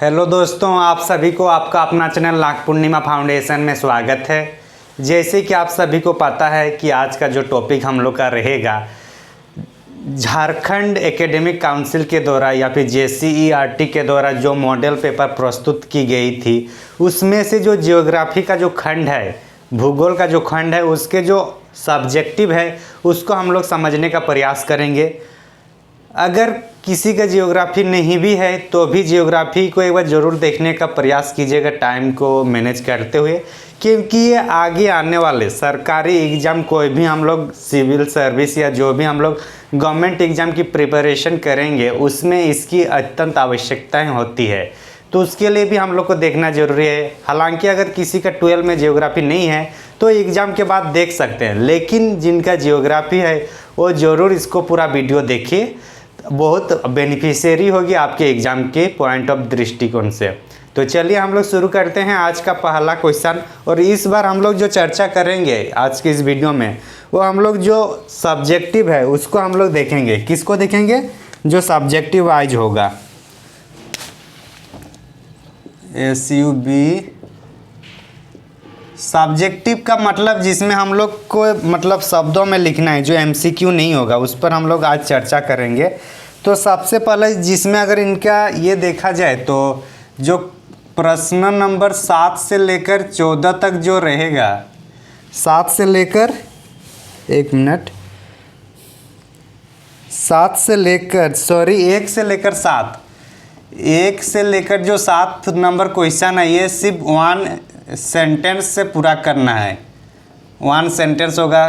Hello दोस्तों, आप सभी को आपका अपना चैनल नाग पूर्णिमा फाउंडेशन में स्वागत है। जैसे कि आप सभी को पता है कि आज का जो टॉपिक हम लोग का रहेगा, झारखंड एकेडमिक काउंसिल के द्वारा या फिर JCERT के द्वारा जो मॉडल पेपर प्रस्तुत की गई थी, उसमें से जो जियोग्राफी का जो खंड है, भूगोल का जो खंड है, उसके जो सब्जेक्टिव है उसको हम लोग समझने का प्रयास करेंगे। अगर किसी का जियोग्राफी नहीं भी है तो भी जियोग्राफी को एक बार ज़रूर देखने का प्रयास कीजिएगा टाइम को मैनेज करते हुए, क्योंकि ये आगे आने वाले सरकारी एग्ज़ाम, कोई भी हम लोग सिविल सर्विस या जो भी हम लोग गवर्नमेंट एग्ज़ाम की प्रिपरेशन करेंगे उसमें इसकी अत्यंत आवश्यकताएं होती है। तो उसके लिए भी हम लोग को देखना ज़रूरी है। हालांकि अगर किसी का 12 में जियोग्राफी नहीं है तो एग्ज़ाम के बाद देख सकते हैं, लेकिन जिनका जियोग्राफी है वो ज़रूर इसको पूरा वीडियो देखिए, बहुत बेनिफिशियरी होगी आपके एग्ज़ाम के पॉइंट ऑफ दृष्टिकोण से। तो चलिए हम लोग शुरू करते हैं आज का पहला क्वेश्चन। और इस बार हम लोग जो चर्चा करेंगे आज के इस वीडियो में, वो हम लोग जो सब्जेक्टिव है उसको हम लोग देखेंगे। किसको देखेंगे? जो सब्जेक्टिव वाइज होगा, SUB सब्जेक्टिव का मतलब जिसमें हम लोग को मतलब शब्दों में लिखना है, जो MCQ नहीं होगा, उस पर हम लोग आज चर्चा करेंगे। तो सबसे पहले जिसमें अगर इनका ये देखा जाए तो जो प्रश्न नंबर 7 से लेकर 14 तक जो रहेगा, 7 से लेकर 1 मिनट 1 से लेकर 7, 1 से लेकर जो 7 नंबर क्वेश्चन है, ये सिर्फ 1 सेंटेंस से पूरा करना है, 1 सेंटेंस होगा।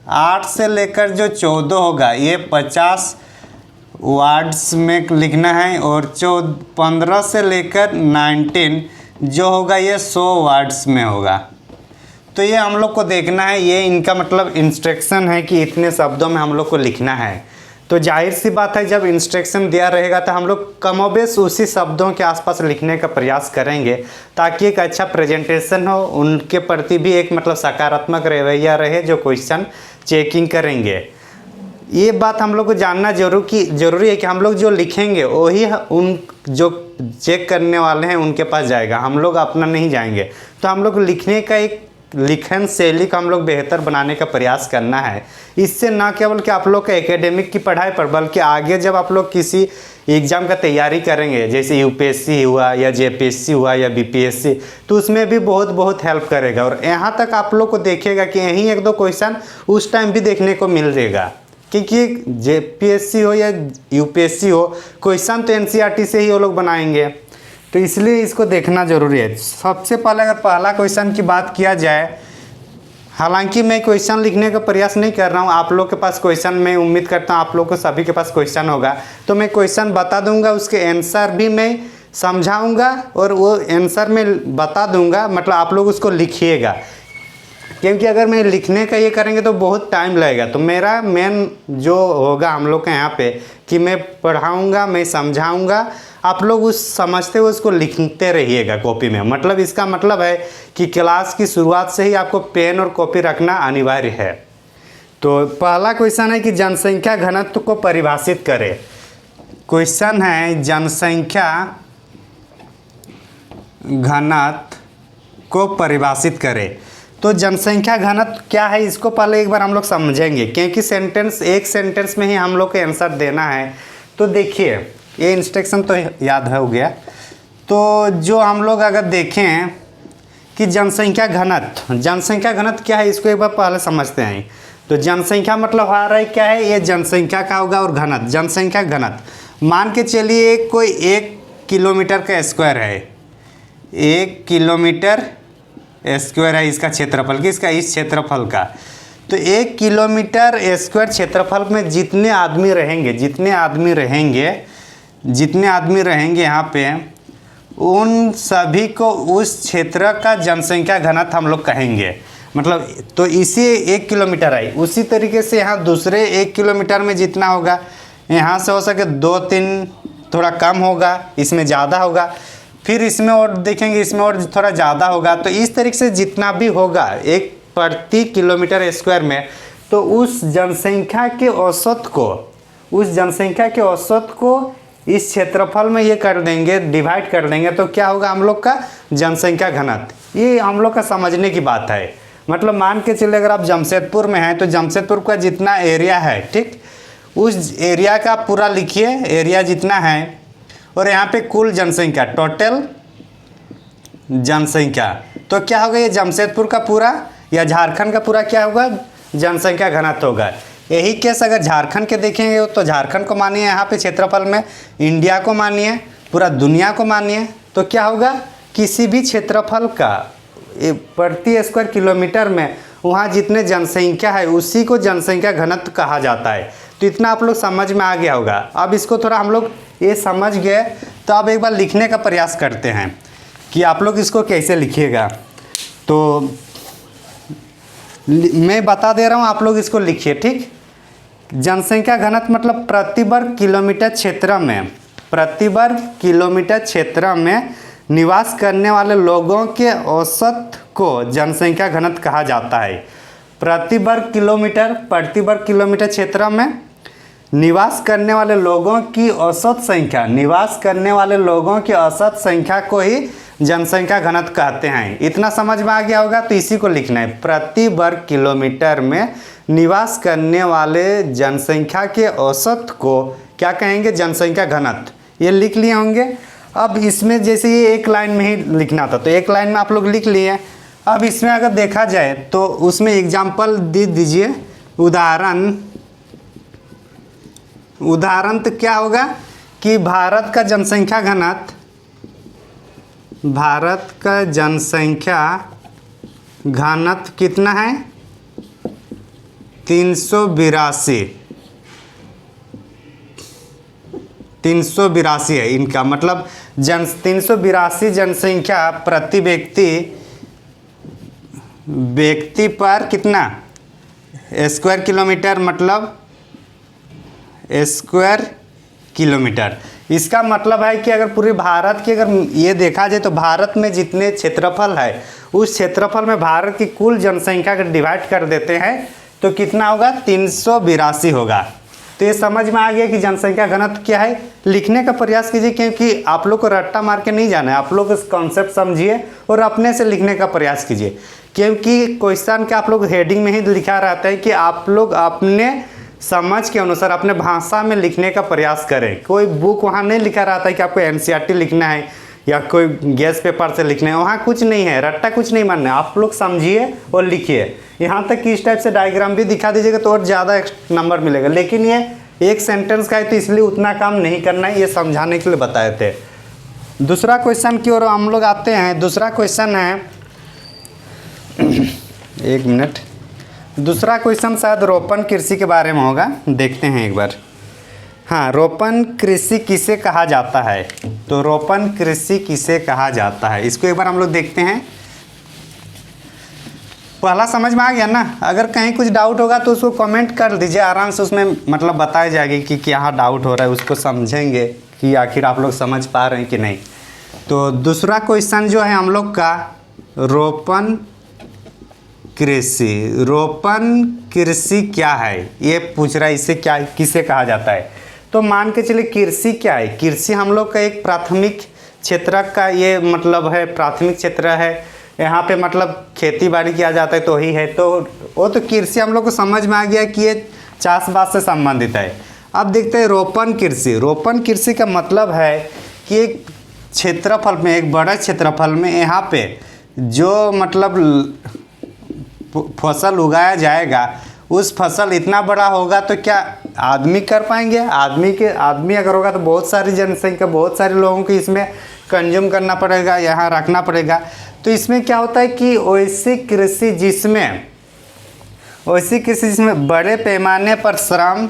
8 से लेकर जो 14 होगा ये 50 वर्ड्स में लिखना है, और 15 से लेकर 19 जो होगा ये 100 वर्ड्स में होगा। तो ये हम लोग को देखना है, ये इनका मतलब इंस्ट्रक्शन है कि इतने शब्दों में हम लोग को लिखना है। तो जाहिर सी बात है, जब इंस्ट्रक्शन दिया रहेगा तो हम लोग कमोबेश उसी शब्दों के आसपास लिखने का प्रयास करेंगे, ताकि एक अच्छा प्रेजेंटेशन हो, उनके प्रति भी एक मतलब सकारात्मक रवैया रहे जो क्वेश्चन चेकिंग करेंगे। ये बात हम लोग को जानना जरूरी है कि हम लोग जो लिखेंगे वही उन जो चेक करने वाले हैं उनके पास जाएगा, हम लोग अपना नहीं जाएंगे। तो हम लोग लिखने का एक लिखन शैली को हम लोग बेहतर बनाने का प्रयास करना है। इससे ना केवल कि आप लोग का एकेडमिक की पढ़ाई पर, बल्कि आगे जब आप लोग किसी एग्ज़ाम का तैयारी करेंगे, जैसे UPSC हुआ या JPSC हुआ या BPSC, तो उसमें भी बहुत हेल्प करेगा। और यहाँ तक आप लोग को देखेगा कि यहीं 1-2 क्वेश्चन उस टाइम भी देखने को मिल जाएगा, क्योंकि JPSC हो या UPSC हो, क्वेश्चन तो NCERT से ही वो लोग बनाएंगे, तो इसलिए इसको देखना ज़रूरी है। सबसे पहले अगर पहला क्वेश्चन की बात किया जाए, हालांकि मैं क्वेश्चन लिखने का प्रयास नहीं कर रहा हूँ, आप लोग के पास क्वेश्चन, मैं उम्मीद करता हूँ आप लोग को सभी के पास क्वेश्चन होगा, तो मैं क्वेश्चन बता दूंगा, उसके आंसर भी मैं समझाऊंगा और वो आंसर में बता दूंगा, मतलब आप लोग उसको लिखिएगा। क्योंकि अगर मैं लिखने का ये करेंगे तो बहुत टाइम लगेगा। तो मेरा मेन जो होगा हम लोग के यहाँ पे कि मैं पढ़ाऊँगा, मैं समझाऊँगा, आप लोग उस समझते हुए उसको लिखते रहिएगा कॉपी में। मतलब इसका मतलब है कि क्लास की शुरुआत से ही आपको पेन और कॉपी रखना अनिवार्य है। तो पहला क्वेश्चन है कि जनसंख्या घनत्व को परिभाषित करें। क्वेश्चन है जनसंख्या घनत्व को परिभाषित करें। तो जनसंख्या घनत्व क्या है, इसको पहले एक बार हम लोग समझेंगे, क्योंकि एक सेंटेंस में ही हम लोग को आंसर देना है। तो देखिए, ये इंस्ट्रक्शन तो याद हो गया। तो जो हम लोग अगर देखें कि जनसंख्या घनत्व क्या है, इसको एक बार पहले समझते हैं। तो जनसंख्या मतलब आ रहा है क्या है, ये जनसंख्या का होगा, और घनत्व, जनसंख्या घनत्व मान के चलिए कोई 1 किलोमीटर का स्क्वायर है, 1 किलोमीटर स्क्वायर है इसका क्षेत्रफल, किसका? इस क्षेत्रफल का। तो 1 किलोमीटर स्क्वायर क्षेत्रफल में जितने आदमी रहेंगे यहाँ पे, उन सभी को उस क्षेत्र का जनसंख्या घनत्व हम लोग कहेंगे। मतलब तो इसी 1 किलोमीटर है, उसी तरीके से यहाँ दूसरे 1 किलोमीटर में जितना होगा, यहाँ से हो सके 2-3 थोड़ा कम होगा, इसमें ज़्यादा होगा, फिर इसमें और देखेंगे इसमें और थोड़ा ज़्यादा होगा। तो इस तरीके से जितना भी होगा 1 प्रति किलोमीटर स्क्वायर में, तो उस जनसंख्या के औसत को इस क्षेत्रफल में ये कर देंगे, डिवाइड कर देंगे, तो क्या होगा हम लोग का जनसंख्या घनत्व। ये हम लोग का समझने की बात है। मतलब मान के चले अगर आप जमशेदपुर में हैं तो जमशेदपुर का जितना एरिया है, ठीक, उस एरिया का पूरा लिखिए, एरिया जितना है, और यहाँ पे कुल जनसंख्या, टोटल जनसंख्या। तो क्या होगा, ये जमशेदपुर का पूरा या झारखंड का पूरा क्या होगा, जनसंख्या घनत्व होगा। यही केस अगर झारखंड के देखेंगे तो झारखंड को मानिए यहाँ पे क्षेत्रफल में, इंडिया को मानिए, पूरा दुनिया को मानिए, तो क्या होगा, किसी भी क्षेत्रफल का प्रति स्क्वायर किलोमीटर में वहाँ जितने जनसंख्या है उसी को जनसंख्या घनत्व कहा जाता है। तो इतना आप लोग समझ में आ गया होगा। अब इसको थोड़ा हम लोग ये समझ गए, तो अब एक बार लिखने का प्रयास करते हैं कि आप लोग इसको कैसे लिखिएगा। तो मैं बता दे रहा हूँ, आप लोग इसको लिखिए, ठीक। जनसंख्या घनत्व मतलब प्रति वर्ग किलोमीटर क्षेत्र में, प्रति वर्ग किलोमीटर क्षेत्र में निवास करने वाले लोगों के औसत को जनसंख्या घनत्व कहा जाता है। प्रति वर्ग किलोमीटर क्षेत्र में निवास करने वाले लोगों की औसत संख्या, निवास करने वाले लोगों की औसत संख्या को ही जनसंख्या घनत्व कहते हैं। इतना समझ में आ गया होगा, तो इसी को लिखना है, प्रति वर्ग किलोमीटर में निवास करने वाले जनसंख्या के औसत को क्या कहेंगे, जनसंख्या घनत्व। ये लिख लिए होंगे। अब इसमें जैसे ये एक लाइन में ही लिखना था, तो एक लाइन में आप लोग लिख लिए। अब इसमें अगर देखा जाए तो उसमें एग्जाम्पल दे दीजिए, उदाहरण तो क्या होगा कि भारत का जनसंख्या घनत्व कितना है, 382 है इनका, मतलब 382 जनसंख्या प्रति व्यक्ति पर कितना, स्क्वायर किलोमीटर, मतलब स्क्वायर किलोमीटर। इसका मतलब है कि अगर पूरे भारत की अगर ये देखा जाए तो भारत में जितने क्षेत्रफल है उस क्षेत्रफल में भारत की कुल जनसंख्या का डिवाइड कर देते हैं तो कितना होगा, 382 होगा। तो ये समझ में आ गया कि जनसंख्या घनत्व क्या है। लिखने का प्रयास कीजिए, क्योंकि आप लोग को रट्टा मार के नहीं जाना है, आप लोग इस कॉन्सेप्ट समझिए और अपने से लिखने का प्रयास कीजिए, क्योंकि क्वेश्चन के आप लोग हेडिंग में ही लिखा रहता है कि आप लोग अपने समझ के अनुसार अपने भाषा में लिखने का प्रयास करें। कोई बुक वहाँ नहीं लिखा रहता है कि आपको एनसीईआरटी लिखना है या कोई गैस पेपर से लिखना है, वहाँ कुछ नहीं है, रट्टा कुछ नहीं मानना है। आप लोग समझिए और लिखिए। यहाँ तक कि इस टाइप से डायग्राम भी दिखा दीजिएगा तो और ज़्यादा नंबर मिलेगा, लेकिन ये एक सेंटेंस का है तो इसलिए उतना काम नहीं करना है, ये समझाने के लिए बताए थे। दूसरा क्वेश्चन की ओर हम लोग आते हैं। दूसरा क्वेश्चन है, एक मिनट, दूसरा क्वेश्चन शायद रोपण कृषि के बारे में होगा, देखते हैं एक बार। हाँ, रोपण कृषि किसे कहा जाता है, तो रोपण कृषि किसे कहा जाता है, इसको एक बार हम लोग देखते हैं। पहला समझ में आ गया ना। अगर कहीं कुछ डाउट होगा तो उसको कमेंट कर दीजिए, आराम से उसमें मतलब बताया जाएगी कि क्या डाउट हो रहा है, उसको समझेंगे कि आखिर आप लोग समझ पा रहे हैं कि नहीं। तो दूसरा क्वेश्चन जो है हम लोग का, रोपण कृषि, रोपण कृषि क्या है ये पूछ रहा है, इसे क्या किसे कहा जाता है। तो मान के चलिए कृषि क्या है, कृषि हम लोग का एक प्राथमिक क्षेत्र का ये मतलब है, प्राथमिक क्षेत्र है, यहाँ पे मतलब खेती बाड़ी किया जाता है तो ही है, तो वो तो कृषि हम लोग को समझ में आ गया कि ये चाषबास से संबंधित है। अब देखते हैं रोपण कृषि। रोपण कृषि का मतलब है कि एक क्षेत्रफल में, एक बड़ा क्षेत्रफल में यहाँ पे जो मतलब फसल उगाया जाएगा उस फसल इतना बड़ा होगा तो क्या आदमी कर पाएंगे, आदमी अगर होगा तो बहुत सारी जनसंख्या, बहुत सारे लोगों को इसमें कंज्यूम करना पड़ेगा, यहाँ रखना पड़ेगा। तो इसमें क्या होता है कि वैसी कृषि जिसमें बड़े पैमाने पर श्रम,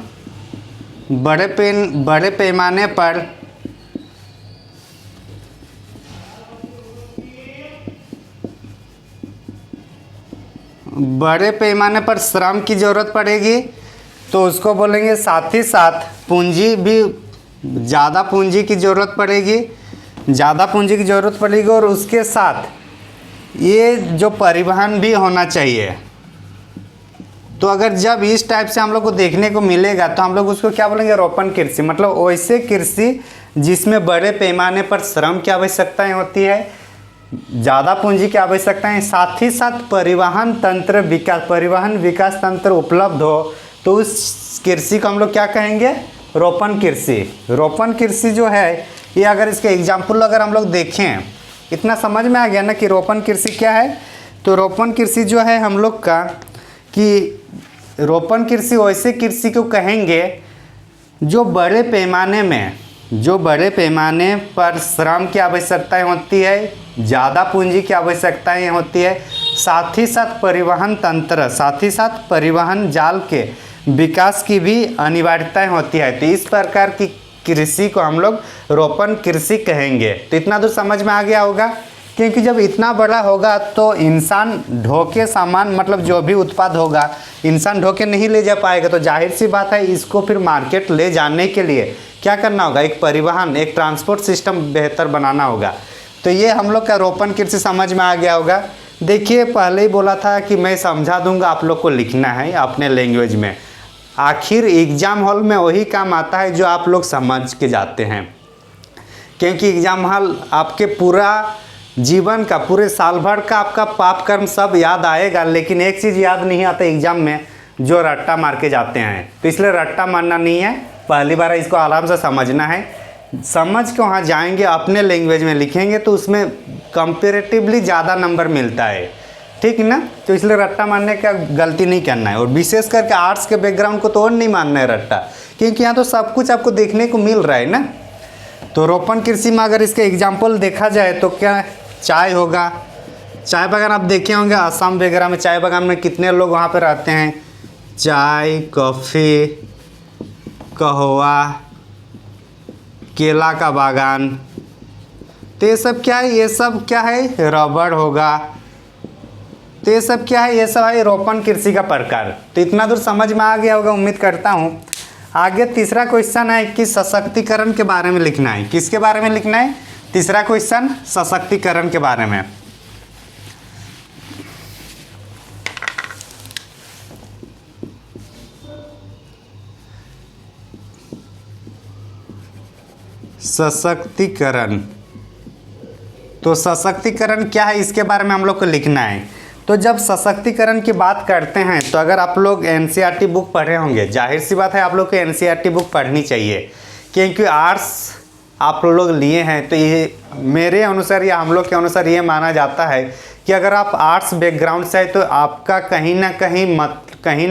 बड़े पैमाने पर श्रम की ज़रूरत पड़ेगी, तो उसको बोलेंगे। साथ ही साथ पूंजी भी, ज़्यादा पूंजी की ज़रूरत पड़ेगी, और उसके साथ ये जो परिवहन भी होना चाहिए, तो अगर जब इस टाइप से हम लोग को देखने को मिलेगा तो हम लोग उसको क्या बोलेंगे, रोपण कृषि। मतलब वैसे कृषि जिसमें बड़े पैमाने पर श्रम की आवश्यकताएं होती है, ज़्यादा पूंजी की आवश्यकताएं, साथ ही साथ परिवहन तंत्र विकास, परिवहन विकास तंत्र उपलब्ध हो, तो उस कृषि को हम लोग क्या कहेंगे, रोपण कृषि। रोपण कृषि जो है ये, अगर इसके एग्जाम्पल अगर हम लोग देखें, इतना समझ में आ गया ना कि रोपण कृषि क्या है। तो रोपण कृषि जो है हम लोग का, कि रोपण कृषि वैसे कृषि को कहेंगे जो बड़े पैमाने पर श्रम की आवश्यकताएं होती है, ज़्यादा पूंजी की आवश्यकताएं होती है, साथ ही साथ परिवहन तंत्र, साथ ही साथ परिवहन जाल के विकास की भी अनिवार्यताएं होती है। तो इस प्रकार की कृषि को हम लोग रोपण कृषि कहेंगे। तो इतना तो समझ में आ गया होगा, क्योंकि जब इतना बड़ा होगा तो इंसान ढोके सामान, मतलब जो भी उत्पाद होगा इंसान ढोके नहीं ले जा पाएगा। तो जाहिर सी बात है, इसको फिर मार्केट ले जाने के लिए क्या करना होगा, एक परिवहन, एक ट्रांसपोर्ट सिस्टम बेहतर बनाना होगा। तो ये हम लोग का रोपण कृषि समझ में आ गया होगा। देखिए पहले ही बोला था कि मैं समझा दूंगा, आप लोग को लिखना है अपने लैंग्वेज में। आखिर एग्ज़ाम हॉल में वही काम आता है जो आप लोग समझ के जाते हैं, क्योंकि एग्ज़ाम हॉल आपके पूरा जीवन का, पूरे साल भर का आपका पाप कर्म सब याद आएगा, लेकिन एक चीज़ याद नहीं आता एग्ज़ाम में, जो रट्टा मार के जाते हैं। तो इसलिए रट्टा मारना नहीं है, पहली बार इसको आराम से समझना है। समझ के वहाँ जाएंगे, अपने लैंग्वेज में लिखेंगे तो उसमें कंपेरेटिवली ज़्यादा नंबर मिलता है, ठीक है ना। तो इसलिए रट्टा मारने का गलती नहीं करना है, और विशेष करके आर्ट्स के बैकग्राउंड को तो और नहीं मानना है रट्टा, क्योंकि यहाँ तो सब कुछ आपको देखने को मिल रहा है ना। तो रोपण कृषि में अगर इसके एग्जाम्पल देखा जाए तो क्या, चाय होगा, चाय बागान आप देखे होंगे आसाम वगैरह में, चाय बागान में कितने लोग वहाँ पे रहते हैं, चाय, कॉफ़ी, कहवा, केला का बागान। तो ये सब क्या है, ये सब क्या है, रबड़ होगा। तो ये सब क्या है, ये सब है रोपण कृषि का प्रकार। तो इतना दूर समझ में आ गया होगा, उम्मीद करता हूँ। आगे तीसरा क्वेश्चन है कि सशक्तिकरण के बारे में लिखना है। किसके बारे में लिखना है, तीसरा क्वेश्चन सशक्तिकरण के बारे में। सशक्तिकरण, तो सशक्तिकरण क्या है इसके बारे में हम लोग को लिखना है। तो जब सशक्तिकरण की बात करते हैं, तो अगर आप लोग एनसीईआरटी बुक पढ़े होंगे, जाहिर सी बात है आप लोग को एनसीईआरटी बुक पढ़नी चाहिए, क्योंकि आर्ट्स आप लोग लिए हैं। तो ये मेरे अनुसार या हम लोग के अनुसार ये माना जाता है कि अगर आप आर्ट्स बैकग्राउंड से है तो आपका कहीं ना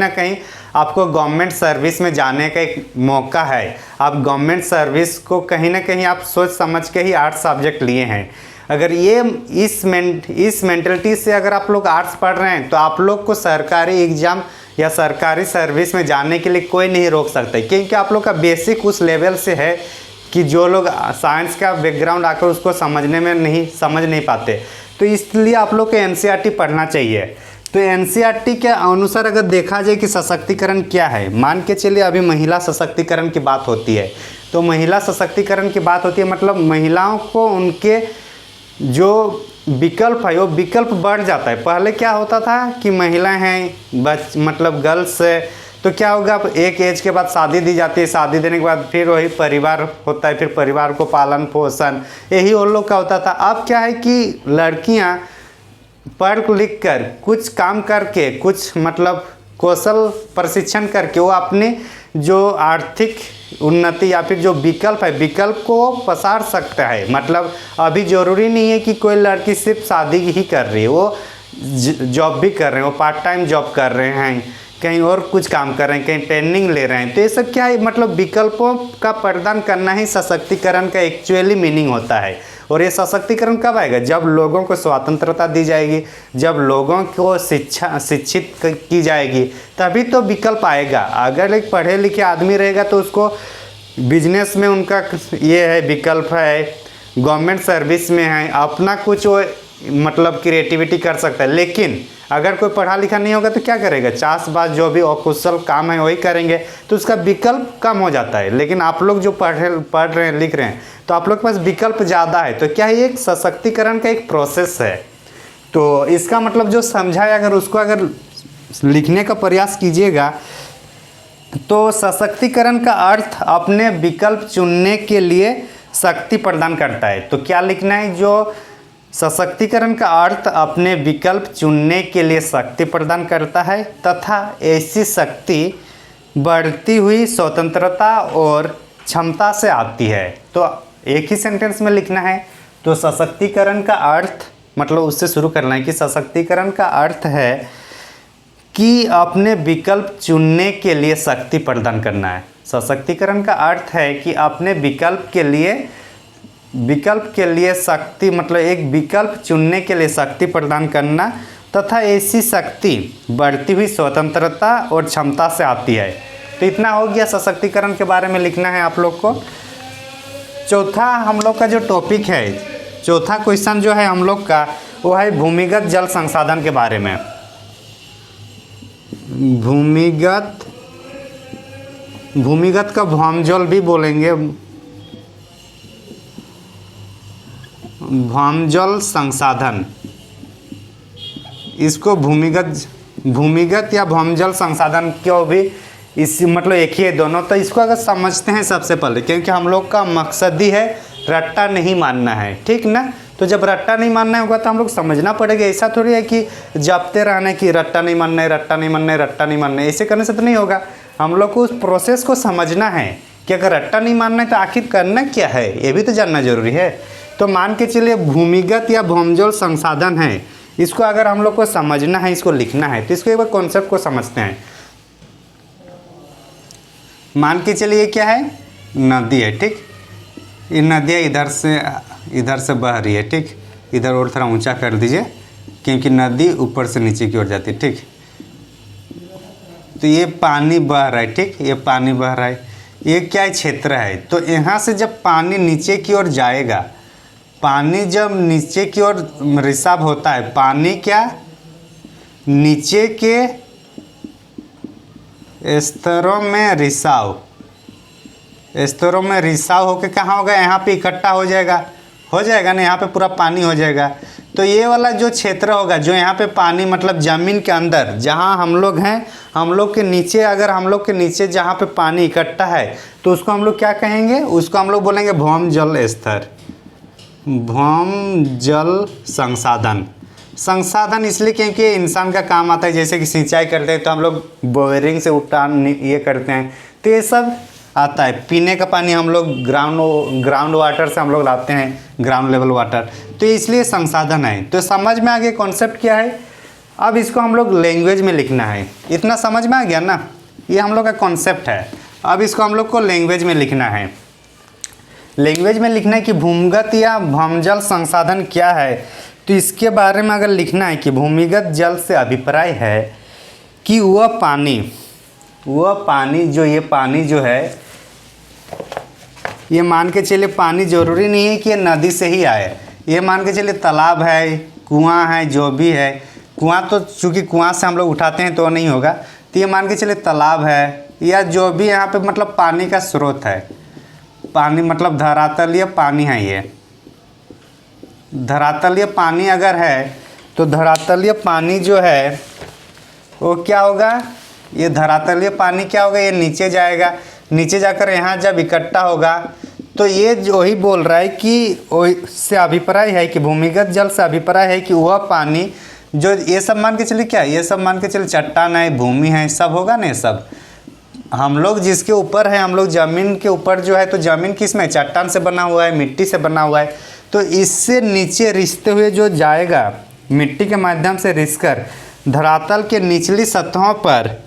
कहीं आपको गवर्नमेंट सर्विस में जाने का एक मौका है। आप गवर्नमेंट सर्विस को कहीं ना कहीं आप सोच समझ के ही आर्ट्स सब्जेक्ट लिए हैं। अगर ये इस मेंटलिटी से अगर आप लोग आर्ट्स पढ़ रहे हैं तो आप लोग को सरकारी एग्ज़ाम या सरकारी सर्विस में जाने के लिए कोई नहीं रोक सकता, क्योंकि आप लोग का बेसिक उस लेवल से है कि जो लोग साइंस का बैकग्राउंड आकर उसको समझ नहीं पाते। तो इसलिए आप लोग को एनसीईआरटी पढ़ना चाहिए। तो एनसीईआरटी के अनुसार अगर देखा जाए कि सशक्तिकरण क्या है, मान के चलिए अभी महिला सशक्तिकरण की बात होती है। तो महिला सशक्तिकरण की बात होती है, मतलब महिलाओं को उनके जो विकल्प है वो विकल्प बढ़ जाता है। पहले क्या होता था कि महिलाएं हैं मतलब गर्ल्स, तो क्या होगा, एक एज के बाद शादी दी जाती है, शादी देने के बाद फिर वही परिवार होता है, फिर परिवार को पालन पोषण यही उन लोग का होता था। अब क्या है कि लड़कियां पढ़ लिख कर कुछ काम करके, कुछ मतलब कौशल प्रशिक्षण करके वो अपने जो आर्थिक उन्नति या फिर जो विकल्प है, विकल्प को पसार सकता है। मतलब अभी ज़रूरी नहीं है कि कोई लड़की सिर्फ शादी ही कर रही है, वो जॉब भी कर रहे हैं, वो पार्ट टाइम जॉब कर रहे हैं, कहीं और कुछ काम कर रहे हैं, कहीं ट्रेनिंग ले रहे हैं। तो ये सब क्या है, मतलब विकल्पों का प्रदान करना ही सशक्तिकरण का एक्चुअली मीनिंग होता है। और ये सशक्तिकरण कब आएगा, जब लोगों को स्वतंत्रता दी जाएगी, जब लोगों को शिक्षित की जाएगी, तभी तो विकल्प आएगा। अगर एक पढ़े लिखे आदमी रहेगा तो उसको बिजनेस में उनका ये है विकल्प है, गवर्नमेंट सर्विस में है, अपना कुछ वो मतलब क्रिएटिविटी कर सकता है। लेकिन अगर कोई पढ़ा लिखा नहीं होगा तो क्या करेगा, चाषबास जो भी अकुशल काम है वही करेंगे, तो उसका विकल्प कम हो जाता है। लेकिन आप लोग जो पढ़ रहे हैं लिख रहे हैं तो आप लोग के पास विकल्प ज़्यादा है। तो क्या है, एक सशक्तिकरण का एक प्रोसेस है। तो इसका मतलब जो समझा है, अगर उसको अगर लिखने का प्रयास कीजिएगा तो सशक्तिकरण का अर्थ अपने विकल्प चुनने के लिए शक्ति प्रदान करता है। तो क्या लिखना है, जो सशक्तिकरण का अर्थ अपने विकल्प चुनने के लिए शक्ति प्रदान करता है तथा ऐसी शक्ति बढ़ती हुई स्वतंत्रता और क्षमता से आती है। तो एक ही सेंटेंस में लिखना है। तो सशक्तिकरण का अर्थ मतलब उससे शुरू करना है कि सशक्तिकरण का अर्थ है कि अपने विकल्प चुनने के लिए शक्ति प्रदान करना है। सशक्तिकरण का अर्थ है कि अपने विकल्प के लिए शक्ति मतलब एक विकल्प चुनने के लिए शक्ति प्रदान करना तथा ऐसी शक्ति बढ़ती हुई स्वतंत्रता और क्षमता से आती है। तो इतना हो गया सशक्तिकरण के बारे में लिखना है आप लोग को। चौथा हम लोग का जो टॉपिक है, चौथा क्वेश्चन जो है हम लोग का वो है भूमिगत जल संसाधन के बारे में। भूमिगत का भौमजल भी बोलेंगे, भौमजल संसाधन, इसको भूमिगत या भौमजल संसाधन क्यों भी इसी मतलब एक ही है दोनों। तो इसको अगर समझते हैं सबसे पहले, क्योंकि हम लोग का मकसद ही है रट्टा नहीं मानना है, ठीक ना। तो जब रट्टा नहीं मानना होगा तो हम लोग समझना पड़ेगा। ऐसा थोड़ी है कि जपते रहना कि रट्टा नहीं मानना है, रट्टा नहीं मानना है, रट्टा नहीं मानना है, ऐसे करने से तो नहीं होगा। हम लोग को उस प्रोसेस को समझना है कि अगर रट्टा नहीं मानना है तो आखिर करना क्या है, ये भी तो जानना जरूरी है। तो मान के चलिए भूमिगत या भौमजल संसाधन है, इसको अगर हम लोग को समझना है, इसको लिखना है, तो इसको एक बार कॉन्सेप्ट को समझते हैं। मान के चलिए क्या है, नदी है, ठीक। ये नदियाँ इधर से बह रही है, ठीक। इधर और थोड़ा ऊंचा कर दीजिए क्योंकि नदी ऊपर से नीचे की ओर जाती है, ठीक। तो ये पानी बह रहा है, ठीक, ये पानी बह रहा है, ये क्या है, क्षेत्र है। तो यहाँ से जब पानी नीचे की ओर जाएगा, पानी जब नीचे की ओर रिसाव होता है, पानी क्या नीचे के स्तरों में रिसाव होकर कहाँ होगा, यहाँ पे इकट्ठा हो जाएगा ना, यहाँ पे पूरा पानी हो जाएगा। तो ये वाला जो क्षेत्र होगा, जो यहाँ पे पानी मतलब ज़मीन के अंदर जहाँ हम लोग हैं, हम लोग के नीचे, अगर हम लोग के नीचे जहाँ पे पानी इकट्ठा है तो उसको हम लोग क्या कहेंगे, उसको हम लोग बोलेंगे भौमजल स्तर, भौमजल संसाधन इसलिए क्योंकि इंसान का काम आता है। जैसे कि सिंचाई करते हैं तो हम लोग बोरिंग से उठान ये करते हैं, तो ये सब आता है। पीने का पानी हम लोग ग्राउंड वाटर से हम लोग लाते हैं, ग्राउंड लेवल वाटर, तो इसलिए संसाधन है। तो समझ में आ गया कॉन्सेप्ट क्या है। अब इसको हम लोग लैंग्वेज में लिखना है। इतना समझ में आ गया ना, ये हम लोग का कॉन्सेप्ट है। अब इसको हम लोग को लैंग्वेज में लिखना है। लैंग्वेज में लिखना है कि भूमिगत या भौमजल संसाधन क्या है। तो इसके बारे में अगर लिखना है कि भूमिगत जल से अभिप्राय है कि वह पानी जो ये पानी जो है, ये मान के चलिए पानी ज़रूरी नहीं है कि ये नदी से ही आए, ये मान के चलिए तालाब है, कुआं है, जो भी है। कुआं तो चूँकि कुआं से हम लोग उठाते हैं तो नहीं होगा, तो ये मान के चलिए तालाब है या जो भी यहाँ पे मतलब पानी का स्रोत है। पानी मतलब धरातलीय पानी है, ये धरातलीय पानी अगर है तो धरातलीय पानी जो है वो क्या होगा, ये धरातलीय पानी क्या होगा, ये नीचे जाएगा, नीचे जाकर यहाँ जब इकट्ठा होगा तो ये जो ही बोल रहा है कि से अभिप्राय है कि भूमिगत जल से अभिप्राय है कि वह पानी जो ये सब मान के चलिए क्या, ये सब मान के चलिए चट्टान है, भूमि है, सब होगा ना। ये सब हम लोग जिसके ऊपर है, हम लोग ज़मीन के ऊपर जो है, तो ज़मीन किस में, चट्टान से बना हुआ है, मिट्टी से बना हुआ है। तो इससे नीचे रिसते हुए जो जाएगा, मिट्टी के माध्यम से रिसकर धरातल के निचली सतहों पर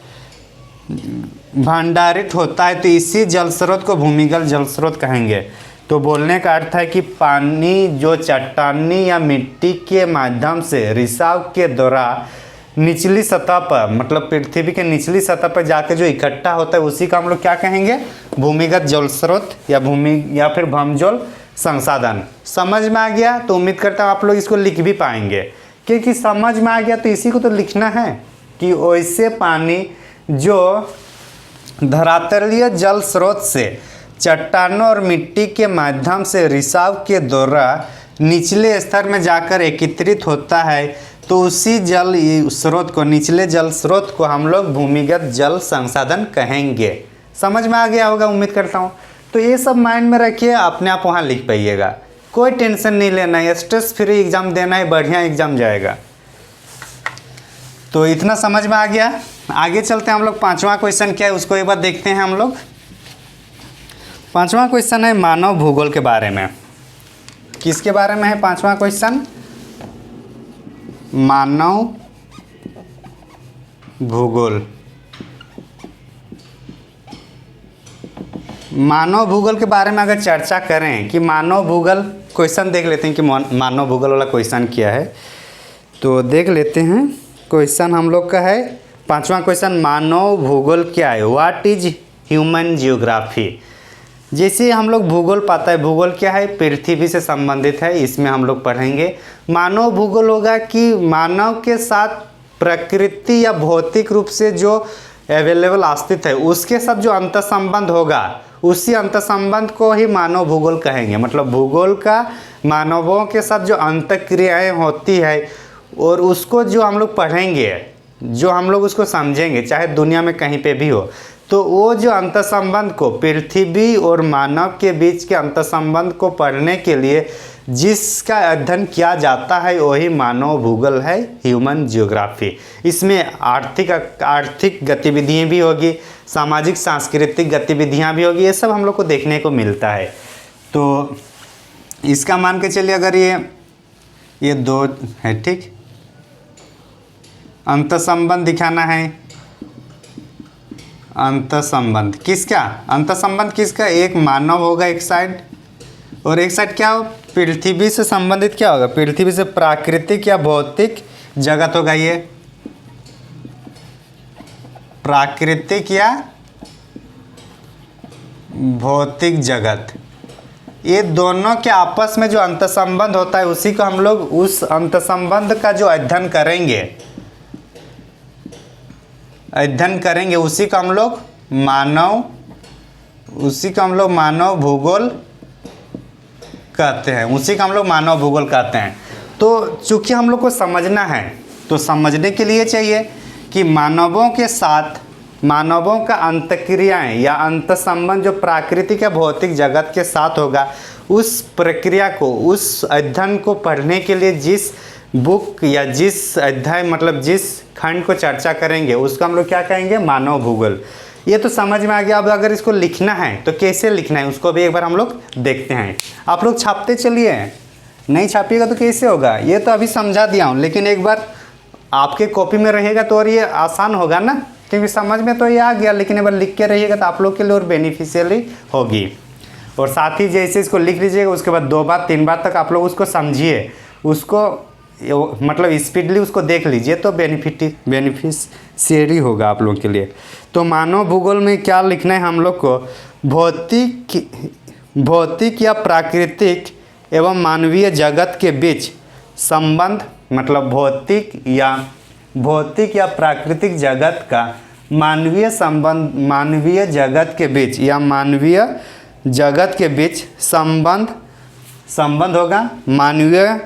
भंडारित होता है, तो इसी जल स्रोत को भूमिगत जल स्रोत कहेंगे। तो बोलने का अर्थ है कि पानी जो चट्टानी या मिट्टी के माध्यम से रिसाव के दौरान निचली सतह पर मतलब पृथ्वी के निचली सतह पर जाके जो इकट्ठा होता है उसी का हम लोग क्या कहेंगे, भूमिगत जल स्रोत या फिर भौमजल संसाधन। समझ में आ गया? तो उम्मीद करता हूँ आप लोग इसको लिख भी पाएंगे, क्योंकि समझ में आ गया तो इसी को तो लिखना है कि वैसे पानी जो धरातलीय जल स्रोत से चट्टानों और मिट्टी के माध्यम से रिसाव के दौरान निचले स्तर में जाकर एकत्रित होता है, तो उसी जल स्रोत को, निचले जल स्रोत को हम लोग भूमिगत जल संसाधन कहेंगे। समझ में आ गया होगा उम्मीद करता हूँ। तो ये सब माइंड में रखिए, अपने आप वहाँ लिख पाइएगा, कोई टेंशन नहीं लेना है, स्ट्रेस फ्री एग्जाम देना है, बढ़िया एग्जाम जाएगा। तो इतना समझ में आ गया। आगे चलते हैं हम लोग, पांचवा क्वेश्चन क्या है उसको एक बार देखते हैं हम लोग। पांचवा क्वेश्चन है मानव भूगोल के बारे में। किसके बारे में है पांचवा क्वेश्चन? मानव भूगोल। मानव भूगोल के बारे में अगर चर्चा करें कि मानव भूगोल, क्वेश्चन देख लेते हैं कि मानव भूगोल वाला क्वेश्चन क्या है। तो देख लेते हैं, क्वेश्चन हम लोग का है पांचवा क्वेश्चन, मानव भूगोल क्या है? What is human geography. जैसे हम लोग भूगोल पाता है, भूगोल क्या है? पृथ्वी से संबंधित है, इसमें हम लोग पढ़ेंगे। मानव भूगोल होगा कि मानव के साथ प्रकृति या भौतिक रूप से जो अवेलेबल अस्तित्व है उसके साथ जो अंतर्संबंध होगा, उसी अंतर्संबंध को ही मानव भूगोल कहेंगे। मतलब भूगोल का मानवों के साथ जो अंतःक्रियाएं होती है और उसको जो हम लोग पढ़ेंगे, जो हम लोग उसको समझेंगे, चाहे दुनिया में कहीं पे भी हो, तो वो जो अंतर्संबंध को, पृथ्वी और मानव के बीच के अंतर्संबंध को पढ़ने के लिए जिसका अध्ययन किया जाता है वही मानव भूगोल है, ह्यूमन जियोग्राफी। इसमें आर्थिक गतिविधियाँ भी होगी, सामाजिक सांस्कृतिक गतिविधियाँ भी होगी, ये सब हम लोग को देखने को मिलता है। तो इसका मान के चलिए, अगर ये दो है, ठीक, अंतर्संबंध दिखाना है। अंतर्संबंध किसका? अंतर्संबंध किसका? एक मानव होगा एक साइड, और एक साइड क्या हो? पृथ्वी से संबंधित क्या होगा? पृथ्वी से प्राकृतिक या भौतिक जगत होगा। ये प्राकृतिक या भौतिक जगत, ये दोनों के आपस में जो अंतर्संबंध होता है उसी को हम लोग, उस अंतर्संबंध का जो अध्ययन करेंगे, उसी को हम लोग मानव भूगोल कहते हैं, उसी का हम लोग मानव भूगोल कहते हैं। तो चूंकि हम लोग को समझना है, तो समझने के लिए चाहिए कि मानवों के साथ, मानवों का अंतःक्रियाएं या अंतर्संबंध जो प्राकृतिक या भौतिक जगत के साथ होगा, उस प्रक्रिया को, उस अध्ययन को पढ़ने के लिए जिस बुक या जिस अध्याय, मतलब जिस खंड को चर्चा करेंगे उसको हम लोग क्या कहेंगे? मानव भूगोल। ये तो समझ में आ गया। अब अगर इसको लिखना है तो कैसे लिखना है उसको भी एक बार हम लोग देखते हैं। आप लोग छापते चलिए, नहीं छापिएगा तो कैसे होगा? ये तो अभी समझा दिया हूँ, लेकिन एक बार आपके कॉपी में रहेगा तो और ये आसान होगा ना, क्योंकि समझ में तो ये आ गया, लेकिन एक बार लिख के रहिएगा तो आप लोग के लिए और बेनिफिशियली होगी। और साथ ही जैसे इसको लिख लीजिएगा, उसके बाद 2 बार 3 बार तक आप लोग उसको समझिए, उसको मतलब स्पीडली उसको देख लीजिए, तो बेनिफिशियरी होगा आप लोगों के लिए। तो मानव भूगोल में क्या लिखना है हम लोग को? भौतिक या प्राकृतिक एवं मानवीय जगत के बीच संबंध, मतलब भौतिक या प्राकृतिक जगत का मानवीय संबंध, मानवीय जगत के बीच या मानवीय जगत के बीच संबंध होगा। मानवीय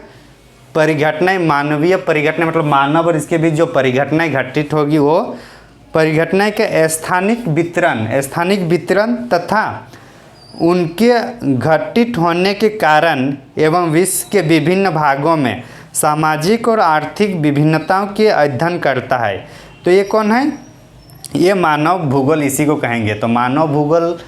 परिघटनाएं मतलब मानव और इसके बीच जो परिघटनाएं घटित होगी, वो परिघटनाएं के स्थानिक वितरण तथा उनके घटित होने के कारण एवं विश्व के विभिन्न भागों में सामाजिक और आर्थिक विभिन्नताओं के अध्ययन करता है। तो ये कौन है? ये मानव भूगोल, इसी को कहेंगे। तो मानव भूगोल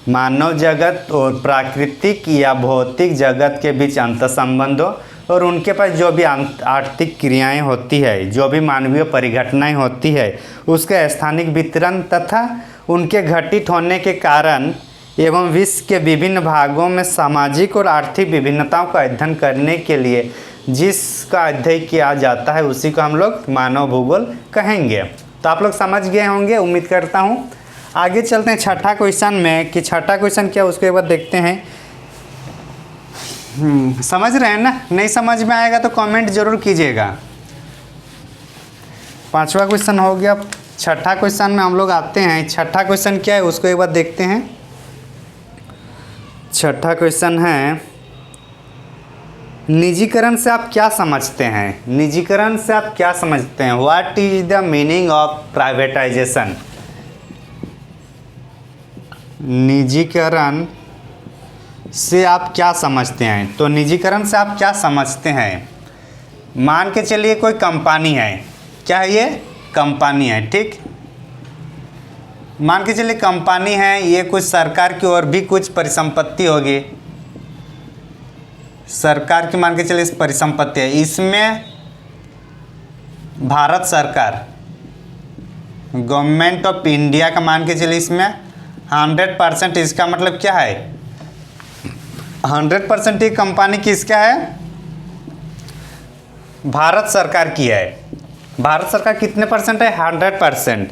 मानव जगत और प्राकृतिक या भौतिक जगत के बीच अंतर्संबंधों और उनके पास जो भी आर्थिक क्रियाएं होती है, जो भी मानवीय परिघटनाएं होती है, उसका स्थानिक वितरण तथा उनके घटित होने के कारण एवं विश्व के विभिन्न भागों में सामाजिक और आर्थिक विभिन्नताओं का अध्ययन करने के लिए जिसका अध्ययन किया जाता है उसी को हम लोग मानव भूगोल कहेंगे। तो आप लोग समझ गए होंगे, उम्मीद करता हूँ। आगे चलते हैं छठा क्वेश्चन में, कि छठा क्वेश्चन क्या उसके बाद देखते हैं। समझ रहे हैं ना? नहीं समझ में आएगा तो कमेंट जरूर कीजिएगा। पांचवा क्वेश्चन हो गया। छठा क्वेश्चन में हम लोग आते हैं। छठा क्वेश्चन क्या है उसको एक बार देखते हैं। छठा क्वेश्चन है निजीकरण से आप क्या समझते हैं? निजीकरण से आप क्या समझते हैं? What is the meaning of privatisation? निजीकरण से आप क्या समझते हैं? तो निजीकरण से आप क्या समझते हैं? मान के चलिए कोई कंपनी है, क्या है ये? कंपनी है, ठीक। मान के चलिए कंपनी है, ये कुछ सरकार की और भी कुछ परिसंपत्ति होगी, सरकार की मान के चलिए इस परिसंपत्ति है, इसमें भारत सरकार, गवर्नमेंट ऑफ इंडिया का मान के चलिए इसमें 100%, इसका मतलब क्या है? 100% ये कंपनी किसका है? भारत सरकार की है। भारत सरकार कितने परसेंट है? 100%।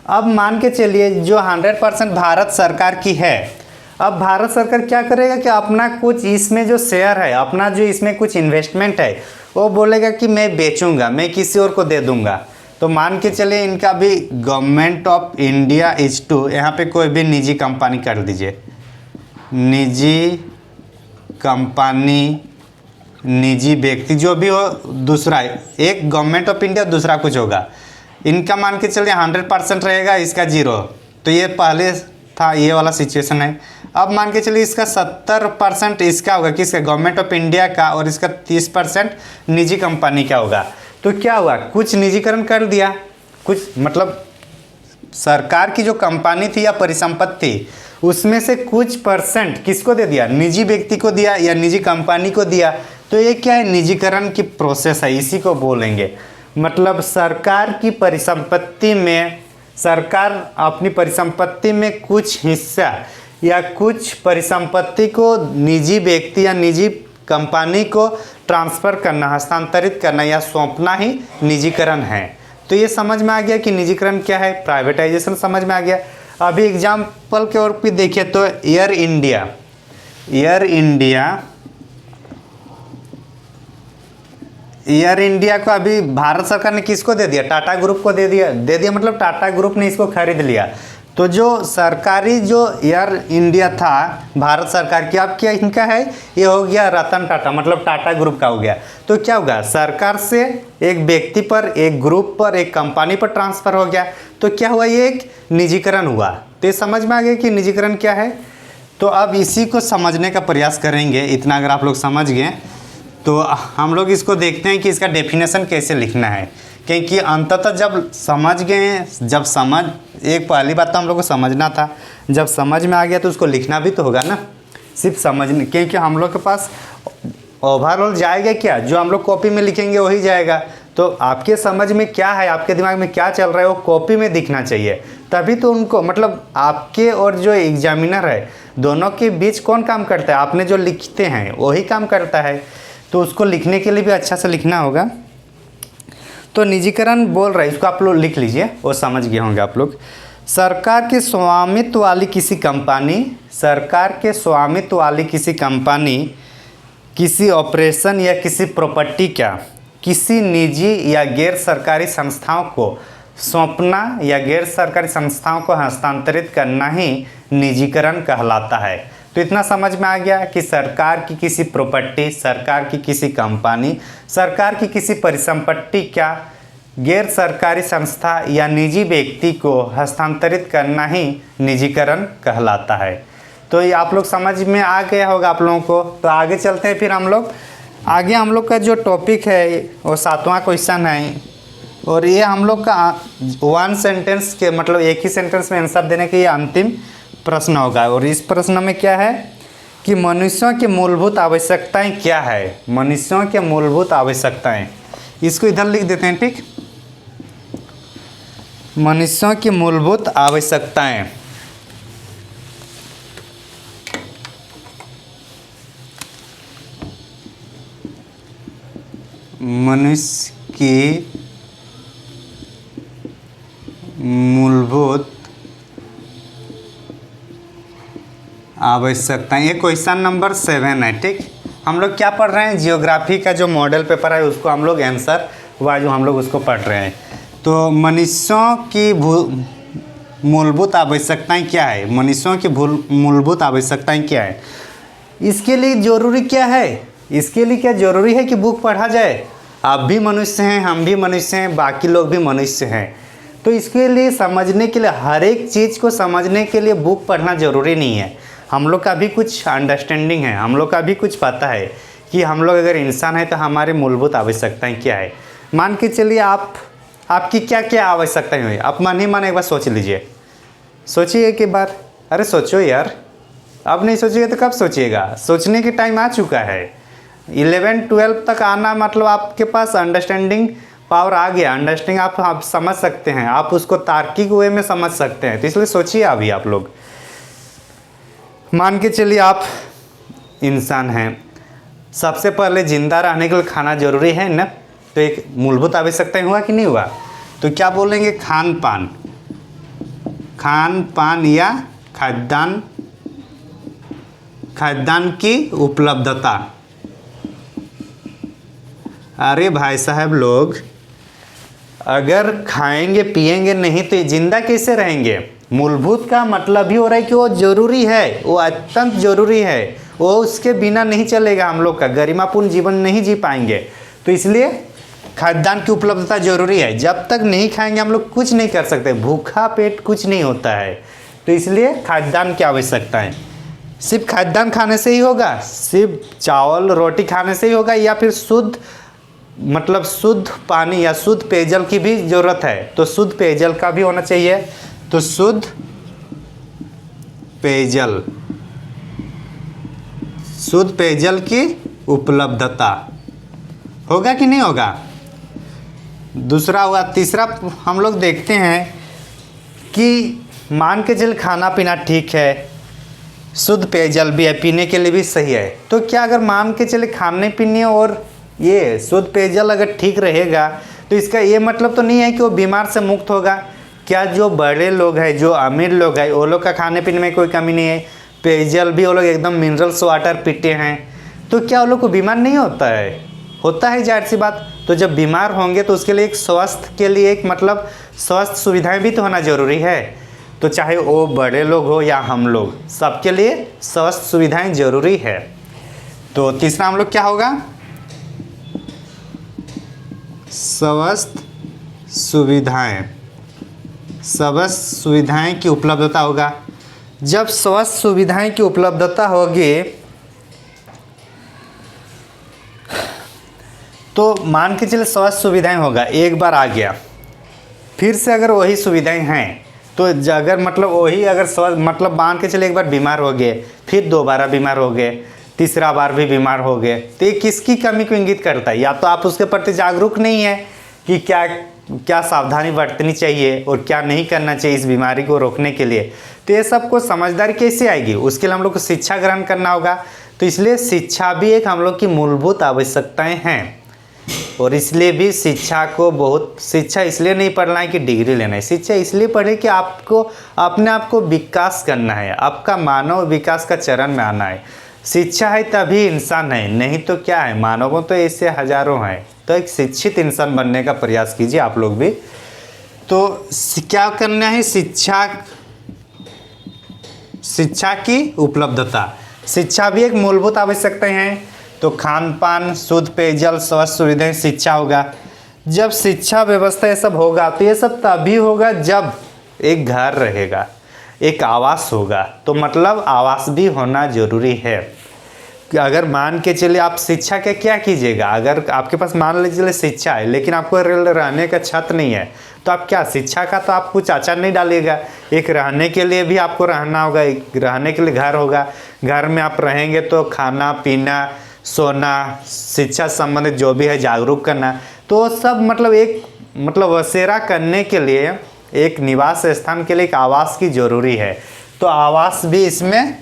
अब मान के चलिए जो 100% भारत सरकार की है, अब भारत सरकार क्या करेगा कि अपना कुछ इसमें जो शेयर है, अपना जो इसमें कुछ इन्वेस्टमेंट है, वो बोलेगा कि मैं बेचूंगा, मैं किसी और को दे दूंगा। तो मान के चलिए इनका भी government of India is to, यहाँ पे कोई भी निजी कंपनी कर दीजिए, निजी कंपनी, निजी व्यक्ति, जो भी हो, दूसरा एक गवर्नमेंट ऑफ इंडिया, दूसरा कुछ होगा, इनका मान के चलिए 100% रहेगा, इसका 0। तो ये पहले था, ये वाला सिचुएशन है। अब मान के चलिए इसका 70% इसका होगा, किसका? गवर्नमेंट ऑफ इंडिया का, और इसका 30% निजी कंपनी का होगा। तो क्या हुआ? कुछ निजीकरण कर दिया, कुछ मतलब सरकार की जो कंपनी थी या परिसंपत्ति, उसमें से कुछ परसेंट किसको दे दिया? निजी व्यक्ति को दिया या निजी कंपनी को दिया। तो ये क्या है? निजीकरण की प्रोसेस है, इसी को बोलेंगे। मतलब सरकार की परिसंपत्ति में, सरकार अपनी परिसंपत्ति में कुछ हिस्सा या कुछ परिसंपत्ति को निजी व्यक्ति या निजी कंपनी को ट्रांसफ़र करना, हस्तांतरित करना या सौंपना ही निजीकरण है। तो ये समझ में आ गया कि निजीकरण क्या है, प्राइवेटाइजेशन समझ में आ गया। अभी एग्जाम्पल के और भी देखिए तो एयर इंडिया, एयर इंडिया को अभी भारत सरकार ने किसको दे दिया? टाटा ग्रुप को दे दिया मतलब टाटा ग्रुप ने इसको खरीद लिया। तो जो सरकारी जो एयर इंडिया था भारत सरकार की, अब क्या इनका है? ये हो गया रतन टाटा, मतलब टाटा ग्रुप का हो गया। तो क्या होगा? सरकार से एक व्यक्ति पर, एक ग्रुप पर, एक कंपनी पर ट्रांसफ़र हो गया। तो क्या हुआ? ये एक निजीकरण हुआ। तो ये समझ में आ गया कि निजीकरण क्या है। तो अब इसी को समझने का प्रयास करेंगे। इतना अगर आप लोग समझ गए तो हम लोग इसको देखते हैं कि इसका डेफिनेशन कैसे लिखना है, क्योंकि अंततः जब समझ गए, जब समझ, एक पहली बात तो हम लोग को समझना था, जब समझ में आ गया तो उसको लिखना भी तो होगा ना, सिर्फ समझने, क्योंकि हम लोग के पास ओवरऑल जाएगा क्या? जो हम लोग कॉपी में लिखेंगे वही जाएगा। तो आपके समझ में क्या है, आपके दिमाग में क्या चल रहा है, वो कॉपी में दिखना चाहिए, तभी तो उनको, मतलब आपके और जो एग्जामिनर है दोनों के बीच कौन काम करता है? आपने जो लिखते हैं वही काम करता है। तो उसको लिखने के लिए भी अच्छा से लिखना होगा। तो निजीकरण बोल रहा है, इसको आप लोग लिख लीजिए, वो समझ गए होंगे आप लोग। सरकार के स्वामित्व वाली किसी कंपनी, सरकार के स्वामित्व वाली किसी कंपनी किसी ऑपरेशन या किसी प्रॉपर्टी का किसी निजी या गैर सरकारी संस्थाओं को सौंपना या गैर सरकारी संस्थाओं को हस्तांतरित करना ही निजीकरण कहलाता है। तो इतना समझ में आ गया कि सरकार की किसी प्रॉपर्टी, सरकार की किसी कंपनी, सरकार की किसी परिसंपत्ति का गैर सरकारी संस्था या निजी व्यक्ति को हस्तांतरित करना ही निजीकरण कहलाता है। तो ये आप लोग समझ में आ गया होगा आप लोगों को। तो आगे चलते हैं, फिर हम लोग का जो टॉपिक है वो 7वां क्वेश्चन है, और ये हम लोग का 1 सेंटेंस के, मतलब एक ही सेंटेंस में आंसर देने के ये अंतिम प्रश्न होगा। और इस प्रश्न में क्या है कि मनुष्यों की मूलभूत आवश्यकताएं क्या है? मनुष्यों के मूलभूत आवश्यकताएं, इसको इधर लिख देते हैं, ठीक। मनुष्यों की मूलभूत आवश्यकताएं, मनुष्य की मूलभूत आवश्यकताएं, ये क्वेश्चन नंबर 7 है, ठीक। हम लोग क्या पढ़ रहे हैं? जियोग्राफी का जो मॉडल पेपर है उसको हम लोग आंसर वाइज हम लोग उसको पढ़ रहे हैं। तो मनुष्यों की मूलभूत आवश्यकताएं क्या है? मनुष्यों की मूलभूत आवश्यकताएं क्या है? इसके लिए ज़रूरी क्या है? इसके लिए क्या ज़रूरी है कि बुक पढ़ा जाए? आप भी मनुष्य हैं, हम भी मनुष्य हैं, बाकी लोग भी मनुष्य हैं। तो इसके लिए समझने के लिए, हर एक चीज़ को समझने के लिए बुक पढ़ना ज़रूरी नहीं है। हम लोग का भी कुछ अंडरस्टैंडिंग है, हम लोग का भी कुछ पता है कि हम लोग अगर इंसान है तो हमारे मूलभूत आवश्यकताएं क्या है। मान के चलिए आपकी क्या क्या आवश्यकताएं हुई, आप मन ही मन एक बार सोच लीजिए, सोचिए एक बार। अरे सोचो यार, अब नहीं सोचिएगा तो कब सोचिएगा? सोचने के टाइम आ चुका है। 11-12 तक आना मतलब आपके पास अंडरस्टैंडिंग पावर आ गया। अंडरस्टैंडिंग आप समझ सकते हैं, आप उसको तार्किक वे में समझ सकते हैं। तो इसलिए सोचिए अभी आप लोग, मान के चलिए आप इंसान हैं, सबसे पहले ज़िंदा रहने के लिए खाना ज़रूरी है ना। तो एक मूलभूत आवश्यकता हुआ कि नहीं हुआ? तो क्या बोलेंगे? खान पान या खाद्यान्न की उपलब्धता। अरे भाई साहब लोग, अगर खाएंगे पिएंगे नहीं तो जिंदा कैसे रहेंगे? मूलभूत का मतलब ही हो रहा है कि वो ज़रूरी है, वो अत्यंत ज़रूरी है, वो उसके बिना नहीं चलेगा। हम लोग का गरिमापूर्ण जीवन नहीं जी पाएंगे। तो इसलिए खाद्यान्न की उपलब्धता ज़रूरी है। जब तक नहीं खाएंगे हम लोग कुछ नहीं कर सकते, भूखा पेट कुछ नहीं होता है। तो इसलिए खाद्यान्न की आवश्यकता है। सिर्फ खाद्यान्न खाने से ही होगा? सिर्फ चावल रोटी खाने से ही होगा? या फिर शुद्ध पानी या शुद्ध पेयजल की भी ज़रूरत है? तो शुद्ध पेयजल का भी होना चाहिए। तो शुद्ध पेयजल की उपलब्धता होगा कि नहीं होगा? दूसरा हुआ। तीसरा हम लोग देखते हैं कि मान के चल खाना पीना ठीक है, शुद्ध पेयजल भी है, पीने के लिए भी सही है। तो क्या अगर मान के चले खाने पीने और ये शुद्ध पेयजल अगर ठीक रहेगा तो इसका ये मतलब तो नहीं है कि वो बीमार से मुक्त होगा। क्या जो बड़े लोग हैं, जो अमीर लोग हैं, वो लोग का खाने पीने में कोई कमी नहीं है, पेयजल भी वो लोग एकदम मिनरल्स वाटर पीते हैं, तो क्या वो लोग को बीमार नहीं होता है? होता है, जाहिर सी बात। तो जब बीमार होंगे तो उसके लिए एक स्वास्थ्य के लिए एक मतलब स्वास्थ्य सुविधाएं भी तो होना ज़रूरी है। तो चाहे वो बड़े लोग हो या हम लोग, सबके लिए स्वास्थ्य सुविधाएं ज़रूरी है। तो तीसरा हम लोग क्या होगा? स्वास्थ्य सुविधाएं की उपलब्धता होगा। जब स्वास्थ्य सुविधाएं की उपलब्धता होगी तो मान के चले स्वास्थ्य सुविधाएं होगा, एक बार आ गया, फिर से अगर वही सुविधाएं हैं तो अगर मतलब वही अगर मतलब मान के चले एक बार बीमार हो गए, फिर दोबारा बीमार हो गए, तीसरा बार भी बीमार हो गए, तो ये किसकी कमी को इंगित करता है? या तो आप उसके प्रति जागरूक नहीं है कि क्या सावधानी बरतनी चाहिए और क्या नहीं करना चाहिए इस बीमारी को रोकने के लिए। तो ये सबको समझदारी कैसे आएगी? उसके लिए हम लोग को शिक्षा ग्रहण करना होगा। तो इसलिए शिक्षा भी एक हम लोग की मूलभूत आवश्यकताएं हैं। और इसलिए भी शिक्षा इसलिए नहीं पढ़ना है कि डिग्री लेना है, शिक्षा इसलिए पढ़े कि आपको अपने आप को विकास करना है, आपका मानव विकास का चरण में आना है। शिक्षा है तभी इंसान है, नहीं तो क्या है? मानवों तो ऐसे हजारों हैं। तो एक शिक्षित इंसान बनने का प्रयास कीजिए आप लोग भी। तो क्या करना है? शिक्षा की उपलब्धता, शिक्षा भी एक मूलभूत आवश्यकता है। तो खान पान, शुद्ध पेयजल, स्वास्थ्य सुविधाएं, शिक्षा होगा। जब शिक्षा व्यवस्था ये सब होगा तो ये सब तभी होगा जब एक घर रहेगा, एक आवास होगा। तो मतलब आवास भी होना जरूरी है। अगर मान के चलिए आप शिक्षा के क्या कीजिएगा? अगर आपके पास मान लीजिए शिक्षा है लेकिन आपको रहने का छत नहीं है, तो आप क्या शिक्षा का तो आप कुछ आचार नहीं डालिएगा। एक रहने के लिए भी आपको रहना होगा, एक रहने के लिए घर होगा। घर में आप रहेंगे तो खाना पीना, सोना, शिक्षा संबंधित जो भी है जागरूक करना, तो सब मतलब एक बसेरा करने के लिए, एक निवास स्थान के लिए एक आवास की ज़रूरी है। तो आवास भी इसमें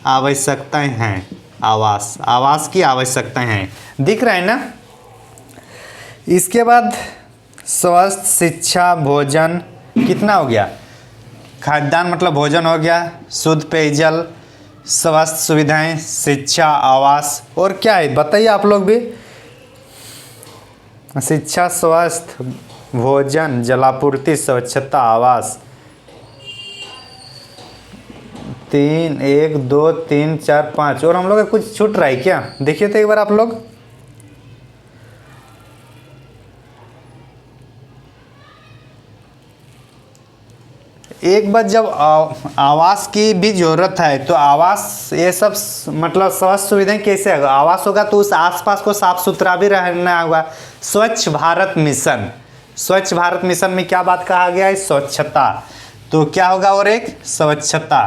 आवश्यकताएं हैं। आवास की आवश्यकताएं हैं, दिख रहा है ना? इसके बाद स्वास्थ्य, शिक्षा, भोजन कितना हो गया? खाद्यान्न मतलब भोजन हो गया, शुद्ध पेयजल, स्वास्थ्य सुविधाएं, शिक्षा, आवास, और क्या है बताइए आप लोग भी? शिक्षा, स्वास्थ्य, भोजन, जलापूर्ति, स्वच्छता, आवास, 3 1 2 3 4 5 और हम लोग का कुछ छूट रहा है क्या? देखिए तो एक बार आप लोग। एक बार जब आवास की भी ज़रूरत है तो आवास ये सब मतलब स्वास्थ्य सुविधाएं कैसे होगा? आवास होगा तो उस आसपास को साफ सुथरा भी रहना होगा। स्वच्छ भारत मिशन, स्वच्छ भारत मिशन में क्या बात कहा गया है? स्वच्छता। तो क्या होगा? और एक स्वच्छता।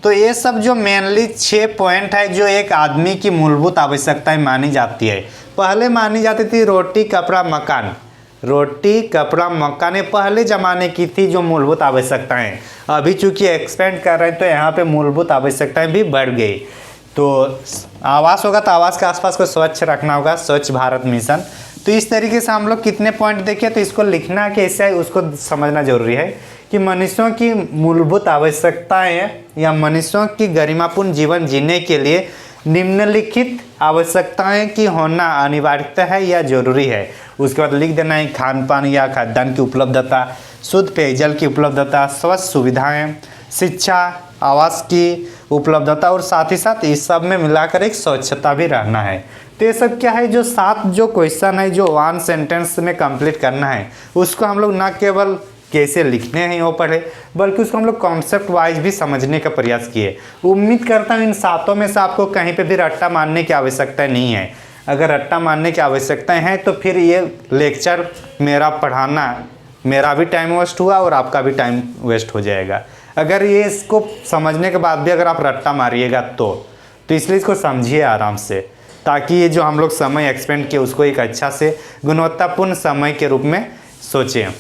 तो ये सब जो मेनली 6 पॉइंट है जो एक आदमी की मूलभूत आवश्यकताएं मानी जाती है। पहले मानी जाती थी रोटी कपड़ा मकान, रोटी कपड़ा मकान पहले ज़माने की थी जो मूलभूत आवश्यकताएं। अभी चूंकि एक्सपेंड कर रहे हैं तो यहाँ पे मूलभूत आवश्यकताएं भी बढ़ गई। तो आवास होगा तो आवास के आसपास को स्वच्छ रखना होगा, स्वच्छ भारत मिशन। तो इस तरीके से हम लोग कितने पॉइंट देखे, तो इसको लिखना कैसे है उसको समझना जरूरी है कि मनुष्यों की मूलभूत आवश्यकताएं या मनुष्यों की गरिमापूर्ण जीवन जीने के लिए निम्नलिखित आवश्यकताएं की होना अनिवार्यता है या जरूरी है। उसके बाद लिख देना है खान पान या खाद्यान्न की उपलब्धता, शुद्ध पेयजल की उपलब्धता, स्वास्थ्य सुविधाएं, शिक्षा, आवास की उपलब्धता और साथ ही साथ इस सब में मिलाकर एक स्वच्छता भी रहना है। तो ये सब क्या है? जो 7 जो क्वेश्चन है जो 1 सेंटेंस में कंप्लीट करना है उसको हम लोग ना केवल कैसे लिखने हैं वो पढ़े बल्कि उसको हम लोग कॉन्सेप्ट वाइज भी समझने का प्रयास किए। उम्मीद करता हूँ इन 7 में से आपको कहीं पे भी रट्टा मारने की आवश्यकता नहीं है। अगर रट्टा मारने की आवश्यकताएं हैं तो फिर ये लेक्चर मेरा पढ़ाना, मेरा भी टाइम वेस्ट हुआ और आपका भी टाइम वेस्ट हो जाएगा। अगर ये इसको समझने के बाद भी अगर आप रट्टा मारिएगा तो इसलिए इसको समझिए आराम से, ताकि ये जो हम लोग समय एक्सपेंड किए उसको एक अच्छा से गुणवत्तापूर्ण समय के रूप में सोचें।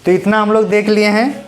तो इतना हम लोग देख लिए हैं।